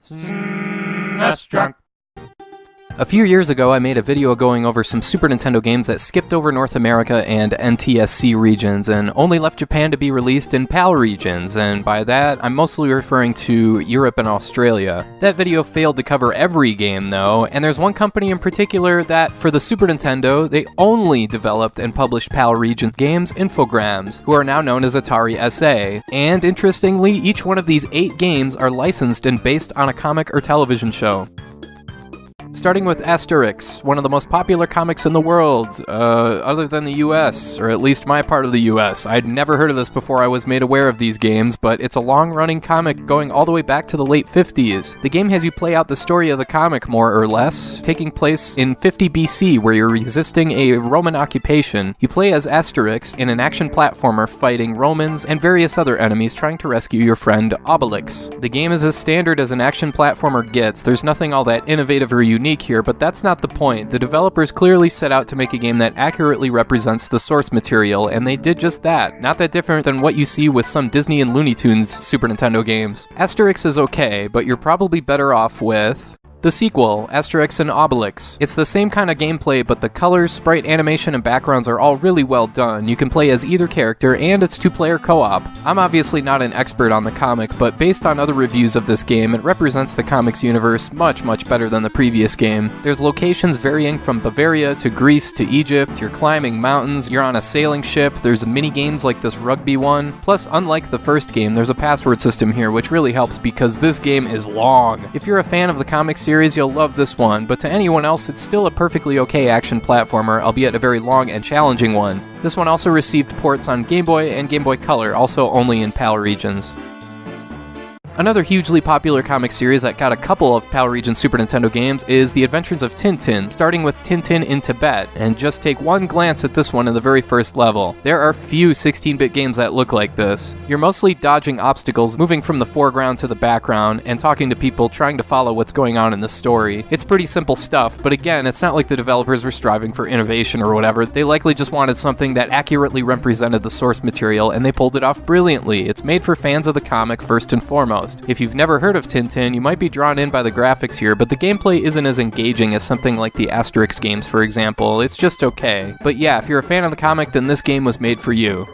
That's drunk. A few years ago, I made a video going over some Super Nintendo games that skipped over North America and NTSC regions and only left Japan to be released in PAL regions, and by that, I'm mostly referring to Europe and Australia. That video failed to cover every game though, and there's one company in particular that, for the Super Nintendo, they only developed and published PAL region games, Infogrames, who are now known as Atari SA. And interestingly, each one of these 8 games are licensed and based on a comic or television show. Starting with Asterix, one of the most popular comics in the world, other than the US, or at least my part of the US. I'd never heard of this before I was made aware of these games, but it's a long-running comic going all the way back to the late 50s. The game has you play out the story of the comic, more or less, taking place in 50 BC, where you're resisting a Roman occupation. You play as Asterix in an action platformer fighting Romans and various other enemies trying to rescue your friend Obelix. The game is as standard as an action platformer gets. There's nothing all that innovative or unique here, but that's not the point. The developers clearly set out to make a game that accurately represents the source material, and they did just that. Not that different than what you see with some Disney and Looney Tunes Super Nintendo games. Asterix is okay, but you're probably better off with the sequel, Asterix and Obelix. It's the same kind of gameplay, but the colors, sprite animation, and backgrounds are all really well done. You can play as either character, and it's 2-player co-op. I'm obviously not an expert on the comic, but based on other reviews of this game, it represents the comics universe much better than the previous game. There's locations varying from Bavaria to Greece to Egypt, you're climbing mountains, you're on a sailing ship, there's mini games like this rugby one. Plus, unlike the first game, there's a password system here, which really helps because this game is long. If you're a fan of the comic series, you'll love this one, but to anyone else, it's still a perfectly okay action platformer, albeit a very long and challenging one. This one also received ports on Game Boy and Game Boy Color, also only in PAL regions. Another hugely popular comic series that got a couple of PAL region Super Nintendo games is The Adventures of Tintin, starting with Tintin in Tibet, and just take one glance at this one in the very first level. There are few 16-bit games that look like this. You're mostly dodging obstacles, moving from the foreground to the background, and talking to people trying to follow what's going on in the story. It's pretty simple stuff, but again, it's not like the developers were striving for innovation or whatever. They likely just wanted something that accurately represented the source material, and they pulled it off brilliantly. It's made for fans of the comic first and foremost. If you've never heard of Tintin, you might be drawn in by the graphics here, but the gameplay isn't as engaging as something like the Asterix games, for example. It's just okay. But yeah, if you're a fan of the comic, then this game was made for you.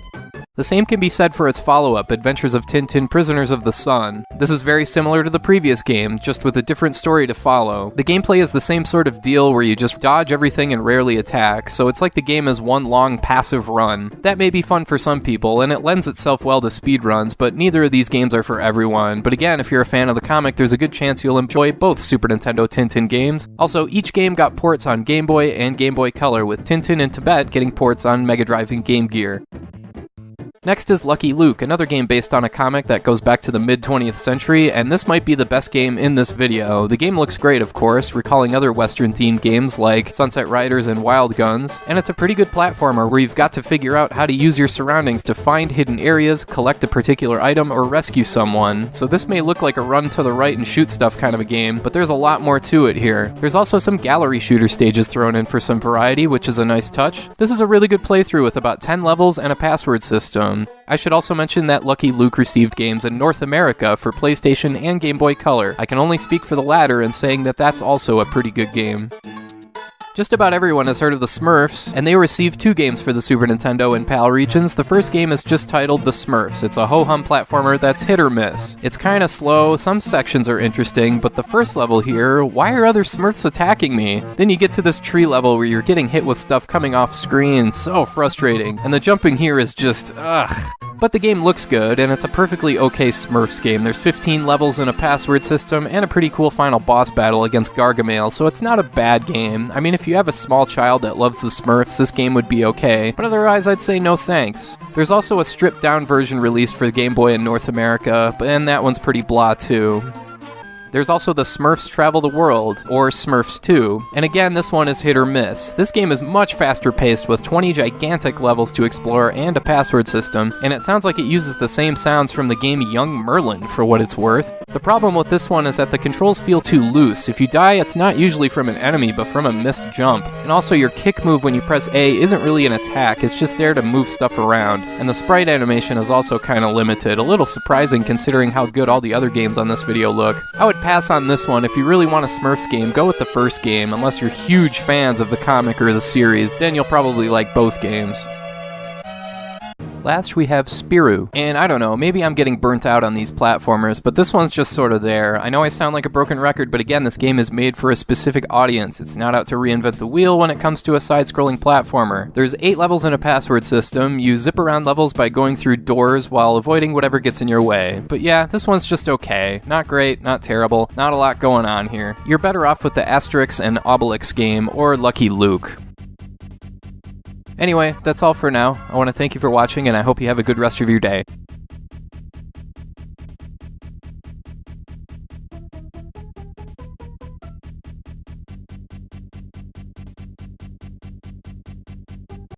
The same can be said for its follow-up, Adventures of Tintin Prisoners of the Sun. This is very similar to the previous game, just with a different story to follow. The gameplay is the same sort of deal where you just dodge everything and rarely attack, so it's like the game is one long passive run. That may be fun for some people, and it lends itself well to speedruns, but neither of these games are for everyone. But again, if you're a fan of the comic, there's a good chance you'll enjoy both Super Nintendo Tintin games. Also, each game got ports on Game Boy and Game Boy Color, with Tintin in Tibet getting ports on Mega Drive and Game Gear. Next is Lucky Luke, another game based on a comic that goes back to the mid-20th century, and this might be the best game in this video. The game looks great, of course, recalling other Western-themed games like Sunset Riders and Wild Guns, and it's a pretty good platformer where you've got to figure out how to use your surroundings to find hidden areas, collect a particular item, or rescue someone. So this may look like a run to the right and shoot stuff kind of a game, but there's a lot more to it here. There's also some gallery shooter stages thrown in for some variety, which is a nice touch. This is a really good playthrough with about 10 levels and a password system. I should also mention that Lucky Luke received games in North America for PlayStation and Game Boy Color. I can only speak for the latter in saying that that's also a pretty good game. Just about everyone has heard of the Smurfs, and they received 2 games for the Super Nintendo in PAL regions. The first game is just titled The Smurfs. It's a ho-hum platformer that's hit or miss. It's kinda slow, some sections are interesting, but the first level here, why are other Smurfs attacking me? Then you get to this tree level where you're getting hit with stuff coming off screen, so frustrating, and the jumping here is just, ugh. But the game looks good, and it's a perfectly okay Smurfs game. There's 15 levels in a password system, and a pretty cool final boss battle against Gargamel, so it's not a bad game. I mean, if you have a small child that loves the Smurfs, this game would be okay, but otherwise I'd say no thanks. There's also a stripped-down version released for Game Boy in North America, and that one's pretty blah too. There's also the Smurfs Travel the World, or Smurfs 2, and again this one is hit or miss. This game is much faster paced with 20 gigantic levels to explore and a password system, and it sounds like it uses the same sounds from the game Young Merlin for what it's worth. The problem with this one is that the controls feel too loose. If you die, it's not usually from an enemy, but from a missed jump. And also your kick move when you press A isn't really an attack, it's just there to move stuff around. And the sprite animation is also kinda limited, a little surprising considering how good all the other games on this video look. I would pass on this one. If you really want a Smurfs game, go with the first game, unless you're huge fans of the comic or the series, then you'll probably like both games. Last we have Spirou, and I don't know, maybe I'm getting burnt out on these platformers, but this one's just sort of there. I know I sound like a broken record, but again, this game is made for a specific audience. It's not out to reinvent the wheel when it comes to a side-scrolling platformer. There's 8 levels in a password system. You zip around levels by going through doors while avoiding whatever gets in your way. But yeah, this one's just okay. Not great, not terrible, not a lot going on here. You're better off with the Asterix and Obelix game, or Lucky Luke. Anyway, that's all for now. I want to thank you for watching, and I hope you have a good rest of your day.